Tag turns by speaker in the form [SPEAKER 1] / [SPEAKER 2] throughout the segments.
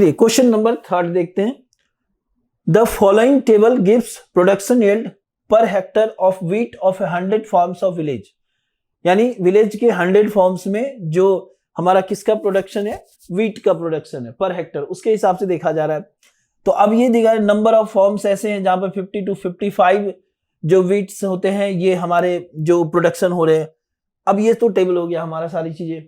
[SPEAKER 1] चलिए question number 3 देखते हैं। The following table gives production yield per hectare of wheat of 100 farms of village, यानी village के 100 farms में जो हमारा किसका प्रोडक्शन है, व्हीट का प्रोडक्शन है पर हेक्टर, उसके हिसाब से देखा जा रहा है। तो अब ये दिखा नंबर ऑफ फार्म्स ऐसे हैं जहां पर 50 to 55 जो व्हीट्स होते हैं, ये हमारे जो प्रोडक्शन हो रहे हैं। अब ये तो टेबल हो गया हमारा सारी चीजें।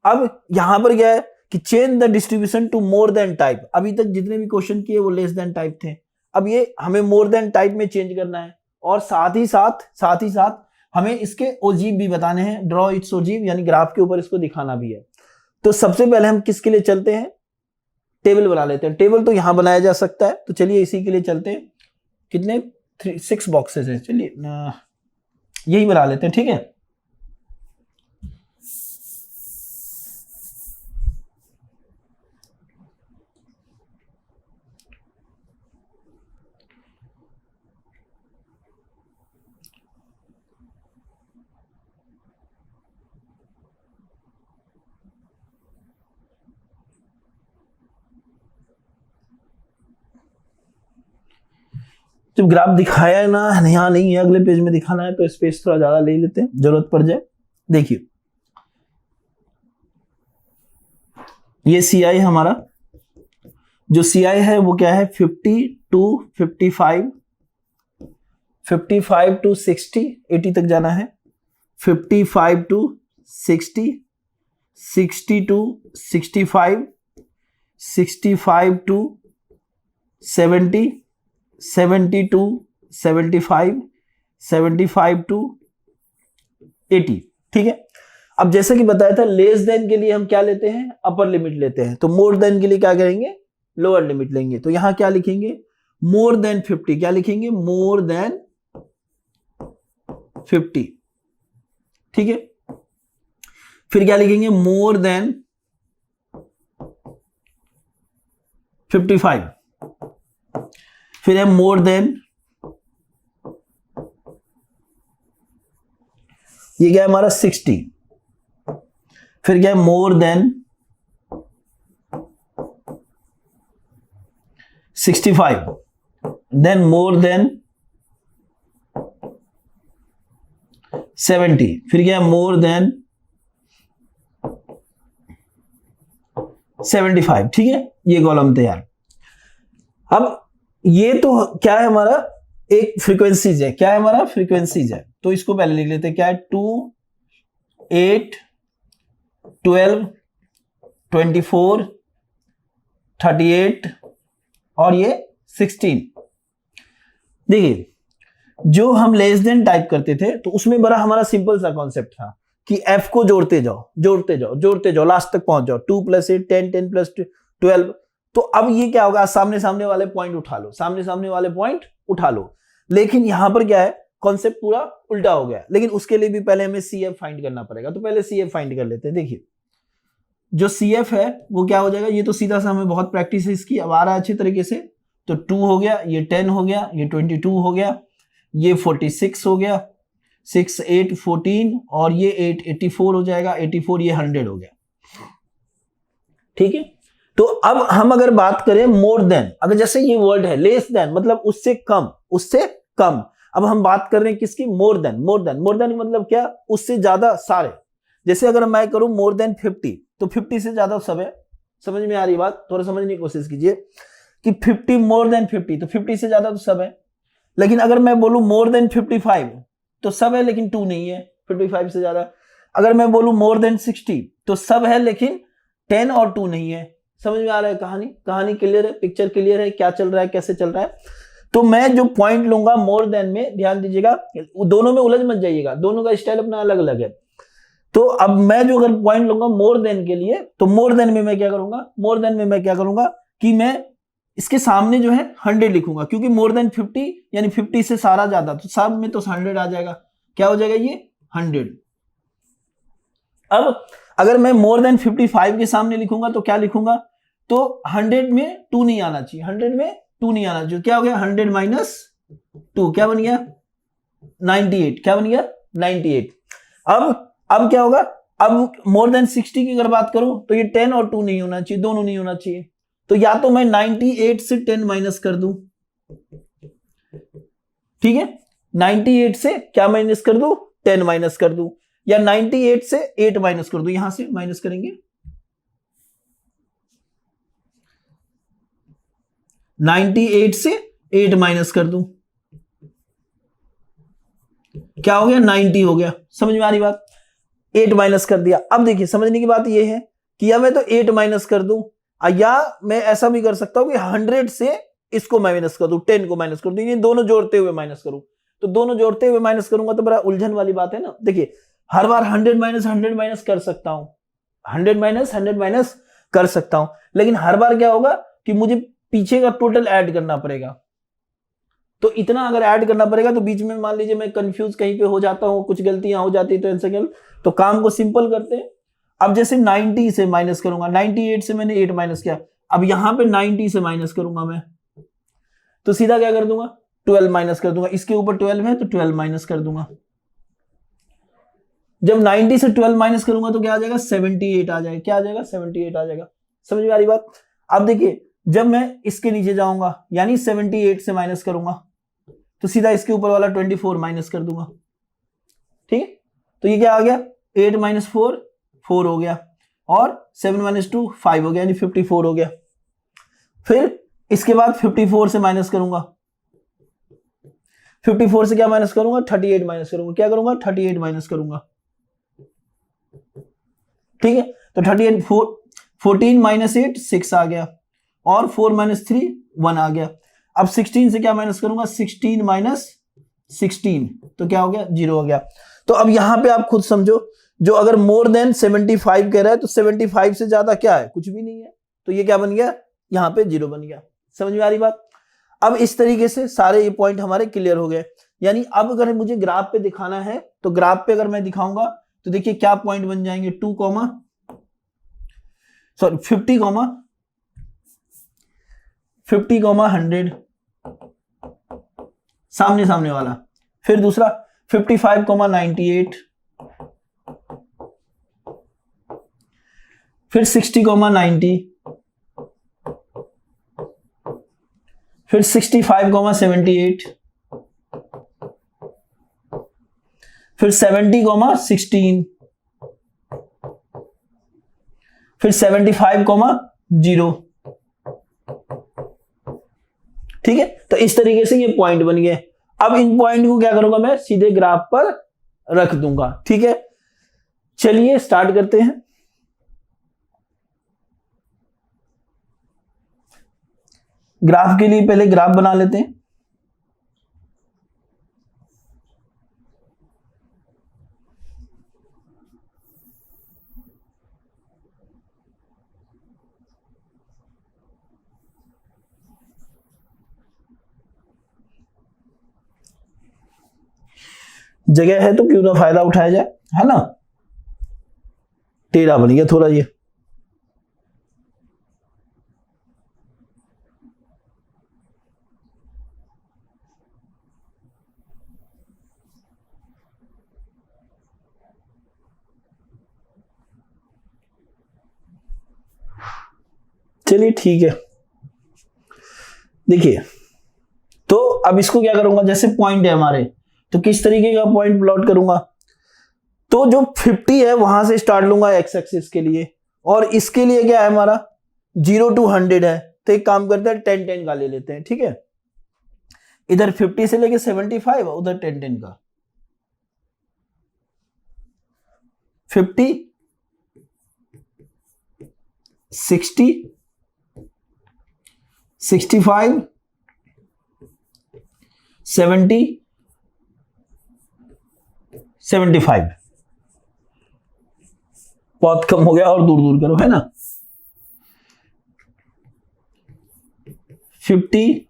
[SPEAKER 1] अब यहां पर क्या है कि change the distribution to more than type. अभी तक जितने भी क्वेश्चन किए वो लेस देन टाइप थे, अब ये हमें मोर देन टाइप में चेंज करना है, और साथ ही साथ हमें इसके ओजीव भी बताने हैं, ड्रॉ इट्स ओजीव, यानी ग्राफ के ऊपर इसको दिखाना भी है। तो सबसे पहले हम किसके लिए चलते हैं, टेबल बना लेते हैं। टेबल तो यहां बनाया जा सकता है, तो चलिए इसी के लिए चलते हैं। कितने 6 बॉक्सेस हैं, चलिए यही बना लेते हैं, ठीक है। जब ग्राफ दिखाया है ना, यहाँ नहीं है, अगले पेज में दिखाना है, तो स्पेस थोड़ा ज्यादा ले लेते हैं, जरूरत पड़ जाए। देखिए ये CI हमारा, जो CI है वो क्या है, 50 to 55, 55 to 60, 80 तक जाना है, 55 to 60, 60 to 65, 65 to 70, 70 to 75, 75 to 80, ठीक है। अब जैसे कि बताया था, लेस देन के लिए हम क्या लेते हैं, अपर लिमिट लेते हैं, तो मोर देन के लिए क्या करेंगे, लोअर लिमिट लेंगे। तो यहां क्या लिखेंगे, मोर देन 50, क्या लिखेंगे, मोर देन 50, ठीक है। फिर क्या लिखेंगे, मोर देन 55, फिर है मोर देन, ये क्या है हमारा 60, फिर क्या है more than 65, then more than 70, फिर क्या है मोर देन 75, ठीक है। ये कॉलम तैयार। अब ये तो क्या है हमारा, एक फ्रीक्वेंसीज है, क्या है हमारा, फ्रीक्वेंसीज है। तो इसको पहले लिख लेते हैं, क्या है 2, 8, 12, 24, 38 और ये 16। देखिए जो हम लेस देन टाइप करते थे तो उसमें बड़ा हमारा सिंपल सा कॉन्सेप्ट था कि f को जोड़ते जाओ लास्ट तक पहुंच जाओ, 2 + 8 10, 10 + 12। तो अब ये क्या होगा, सामने वाले पॉइंट उठा लो, सामने वाले पॉइंट उठा लो। लेकिन यहां पर क्या है, कॉन्सेप्ट पूरा उल्टा हो गया। लेकिन उसके लिए भी पहले हमें CF फाइंड करना पड़ेगा, तो पहले CF फाइंड कर लेते हैं। देखिए जो CF है वो क्या हो जाएगा, ये तो सीधा सा हमें बहुत प्रैक्टिस है इसकी, अब आ रहा है अच्छी तरीके से। तो 2 हो गया, ये 10 हो गया, ये 22 हो गया, ये 46 हो गया, 6, 8, 14 और ये 8, 84 हो जाएगा, 84 ये 100 हो गया, ठीक है। तो अब हम अगर बात करें मोर देन, अगर जैसे ये वर्ड है लेस देन मतलब उससे कम, अब हम बात कर रहे हैं किसकी, मोर देन मतलब क्या, उससे ज्यादा सारे। जैसे अगर मैं करूं मोर देन 50, तो 50 से ज्यादा सब है, समझ में आ रही बात, थोड़ा समझने की कोशिश कीजिए कि 50 मोर देन 50, तो 50 से ज्यादा तो सब है। लेकिन अगर मैं बोलूं मोर देन 55, तो सब है लेकिन 2 नहीं है 55 से ज्यादा। अगर मैं बोलूं मोर देन 60, तो सब है लेकिन 10 और 2 नहीं है। समझ में आ रहा है, कहानी क्लियर है, पिक्चर क्लियर है, क्या चल रहा है, कैसे चल रहा है। तो मैं जो पॉइंट लूंगा मोर देन में, ध्यान दीजिएगा, दोनों में उलझ मत जाइएगा, दोनों का स्टाइल अपना अलग अलग है। तो अब मैं जो अगर पॉइंट लूंगा मोर देन के लिए, तो मोर देन में मैं क्या करूंगा, कि मैं इसके सामने जो है 100 लिखूंगा, क्योंकि मोर देन 50 यानी 50 से सारा ज्यादा, तो सब में तो 100 आ जाएगा, क्या हो जाएगा ये 100। अब अगर मैं मोर देन 55 के सामने लिखूंगा तो क्या लिखूंगा, तो 100 में 2 नहीं आना चाहिए, 100 में 2 नहीं आना चाहिए, क्या हो गया 100 - 2, क्या बन गया 98, क्या बन गया 98। अब क्या होगा, अब मोर देन 60 की अगर बात करूं तो ये 10 और 2 नहीं होना चाहिए, दोनों नहीं होना चाहिए, तो या तो मैं 98 से 10 माइनस कर दूं, ठीक है, 98 से क्या माइनस कर दूं, 10 माइनस कर दूं, या 98 से 8 माइनस कर दूं, यहां से माइनस करेंगे 98 से 8 माइनस कर दूं, क्या हो गया, 90 हो गया। समझ में आ रही बात, 8 माइनस कर दिया। अब देखिए समझने की बात यह है कि या मैं तो 8 माइनस कर दूं, या मैं ऐसा भी कर सकता हूं कि 100 से इसको माइनस कर दूं, 10 को माइनस कर दूं, ये दोनों जोड़ते हुए माइनस करूं। तो दोनों जोड़ते हुए माइनस करूंगा तो बड़ा उलझन वाली बात है ना। देखिए हर बार 100 माइनस कर सकता हूं, 100 माइनस कर सकता हूं, लेकिन हर बार क्या होगा कि मुझे पीछे का टोटल ऐड करना पड़ेगा। तो इतना अगर ऐड करना पड़ेगा तो बीच में मान लीजिए मैं कंफ्यूज कहीं पे हो जाता हूं, कुछ गलतियां हो जाती तो सेकंड, तो काम को सिंपल करते हैं। अब जैसे 90 से माइनस करूंगा, 98 से मैंने 8 माइनस किया, अब यहां पे 90 से माइनस करूंगा मैं, तो सीधा क्या कर दूंगा, 12 माइनस कर दूंगा। इसके ऊपर 12 है तो 12 माइनस कर दूंगा। जब 90 से 12 माइनस करूंगा तो क्या आ जाएगा, 78 आ जाएगा। क्या आ जाएगा, 78 आ जाएगा। समझ में आ रही बात। अब देखिए जब मैं इसके नीचे जाऊंगा यानी 78 से माइनस करूंगा तो सीधा इसके ऊपर वाला 24 माइनस कर दूंगा, ठीक है। तो ये क्या आ गया, 8 माइनस 4 4 हो गया, और 7 माइनस 2 5 हो गया, यानी 54 हो गया। फिर इसके बाद 54 से माइनस करूंगा, 54 से क्या माइनस करूंगा, 38 माइनस करूंगा। क्या करूंगा, 38 माइनस करूंगा, ठीक है। तो 38 14 माइनस 8 6 आ गया, और 4 माइनस 3 1 आ गया। अब 16 से क्या माइनस करूंगा, 16 माइनस 16, तो क्या हो गया, 0 हो गया। तो अब यहां पे आप खुद समझो, जो अगर मोर देन 75 कह रहा है तो 75 से ज्यादा क्या है, कुछ भी नहीं है। तो ये क्या बन गया, यहां पे 0 बन गया। समझ में आ रही बात। अब इस तरीके से सारे ये पॉइंट हमारे क्लियर हो गए। यानी अब अगर मुझे ग्राफ पे दिखाना है तो ग्राफ पे अगर मैं दिखाऊंगा तो देखिए क्या पॉइंट बन जाएंगे, 50 100 सामने सामने वाला। फिर दूसरा 55 98, फिर 60 90, फिर 65 78, फिर 70 16, फिर 75 0, ठीक है। तो इस तरीके से ये पॉइंट बन गए। अब इन पॉइंट को क्या करूंगा, मैं सीधे ग्राफ पर रख दूंगा, ठीक है। चलिए स्टार्ट करते हैं। ग्राफ के लिए पहले ग्राफ बना लेते हैं। जगह है तो क्यों ना फायदा उठाया जाए, है ना। टेढ़ा बन गया थोड़ा ये, चलिए ठीक है। देखिए तो अब इसको क्या करूंगा, जैसे पॉइंट है हमारे, तो किस तरीके का पॉइंट प्लॉट करूंगा, तो जो 50 है वहां से स्टार्ट लूंगा एक्स एक्सिस के लिए, और इसके लिए क्या है हमारा 0 to 100 है। तो एक काम करते हैं 10 10 का ले लेते हैं, ठीक है। इधर 50 से लेके 75, उधर 10 10 का, 50 60 65 70 75। बहुत कम हो गया, और दूर दूर करो, है ना। 50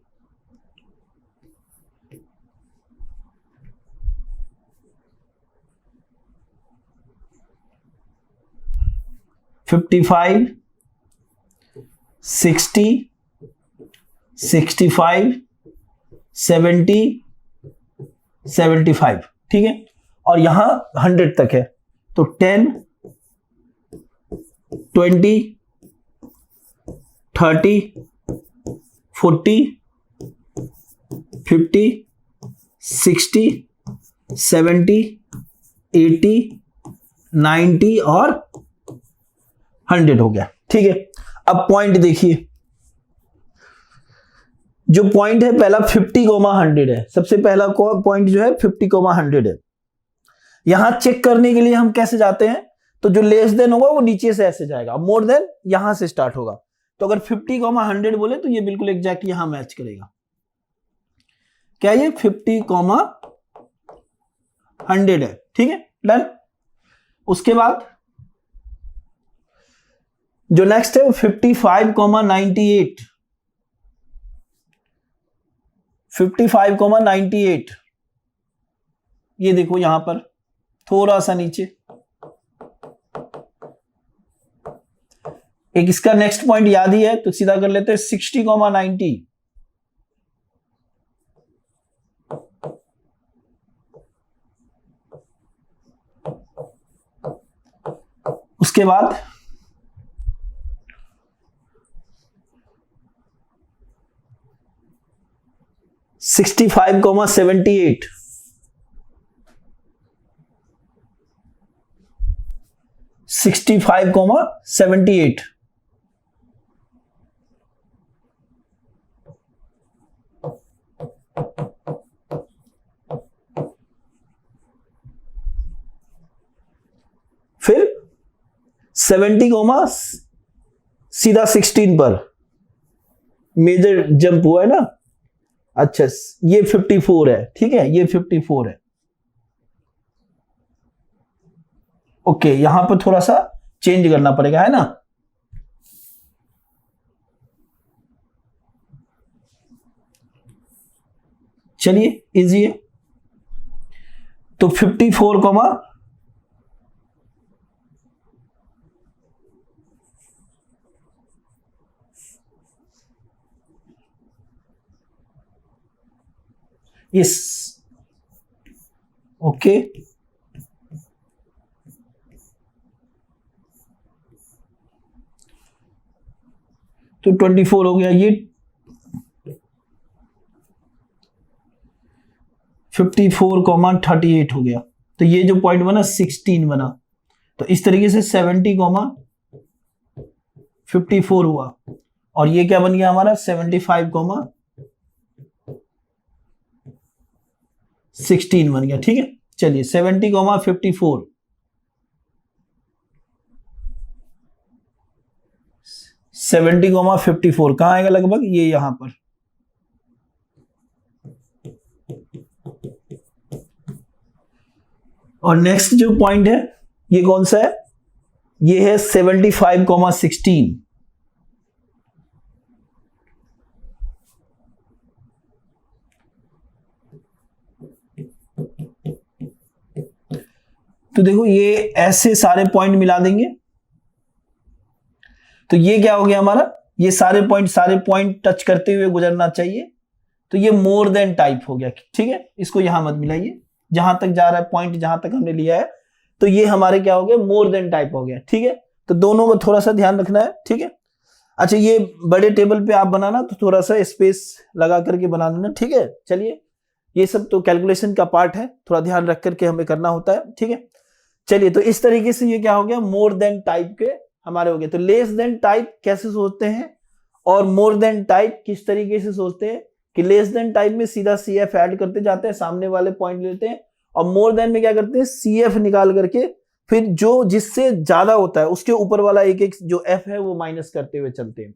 [SPEAKER 1] 55 60 65 70 75, ठीक है। और यहां 100 तक है, तो 10 20 30, 40, 50, 60, 70, 80, 90 और 100 हो गया। ठीक है, अब पॉइंट देखिए, जो पॉइंट है पहला 50,100 है, सबसे पहला पॉइंट जो है 50,100 है। यहां चेक करने के लिए हम कैसे जाते हैं, तो जो लेस देन होगा वो नीचे से ऐसे जाएगा, मोर देन यहां से स्टार्ट होगा। तो अगर 50,100 बोले तो ये बिल्कुल एग्जैक्ट यहां मैच करेगा। क्या ये 50,100 है? ठीक है, डन। उसके बाद जो नेक्स्ट है वो 55,98, 55,98, ये देखो यहां पर थोड़ा सा नीचे। एक इसका नेक्स्ट पॉइंट याद ही है तो सीधा कर लेते हैं 60,90, उसके बाद 65,78, 65,78, फिर 70, सीधा 16 पर मेजर जंप हुआ है ना। अच्छा, ये 54 है, ठीक है, ये 54 है। ओके, यहां पर थोड़ा सा चेंज करना पड़ेगा, है ना। चलिए इजी है। तो 54, यस, ओके, तो 24 हो गया। ये 54,38 हो गया। तो ये जो पॉइंट बना 16 बना। तो इस तरीके से 70,54 हुआ। और ये क्या बन गया हमारा 75,16 बन गया। ठीक है, चलिए 70,54, 70,54 कहां आएगा लगभग, ये यहां पर। और नेक्स्ट जो पॉइंट है ये कौन सा है, ये है 75,16। तो देखो ये ऐसे सारे पॉइंट मिला देंगे तो ये क्या हो गया हमारा, ये सारे पॉइंट टच करते हुए गुजरना चाहिए। तो ये मोर देन टाइप हो गया। ठीक है, इसको यहां मत मिलाइए, जहां तक जा रहा है पॉइंट, जहां तक हमने लिया है, तो ये हमारे क्या हो गया, मोर देन टाइप हो गया। ठीक है, तो दोनों को थोड़ा सा ध्यान रखना है। ठीक है, अच्छा ये बड़े टेबल पे आप बनाना तो थोड़ा सा स्पेस लगा करके बना लेना। ठीक है, चलिए ये सब तो कैलकुलेशन का पार्ट है, थोड़ा ध्यान रख करके हमें करना होता है। ठीक है, चलिए तो इस तरीके से ये क्या हो गया, मोर देन टाइप के हमारे हो गए। तो लेस देन टाइप कैसे सोचते हैं और मोर देन टाइप किस तरीके से सोचते हैं कि लेस देन टाइप में सीधा CF ऐड करते जाते हैं, सामने वाले पॉइंट लेते हैं, और मोर देन में क्या करते हैं, CF निकाल करके फिर जो जिससे ज्यादा होता है उसके ऊपर वाला एक एक जो F है वो माइनस करते हुए चलते हैं।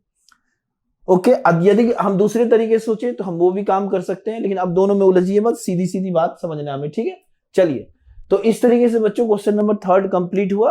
[SPEAKER 1] ओके, अब यदि हम दूसरे तरीके से सोचे तो हम वो भी काम कर सकते हैं, लेकिन अब दोनों में उलझिए मत, सीधी सीधी बात समझना हमें। ठीक है, चलिए तो इस तरीके से बच्चों क्वेश्चन नंबर 3 कंप्लीट हुआ।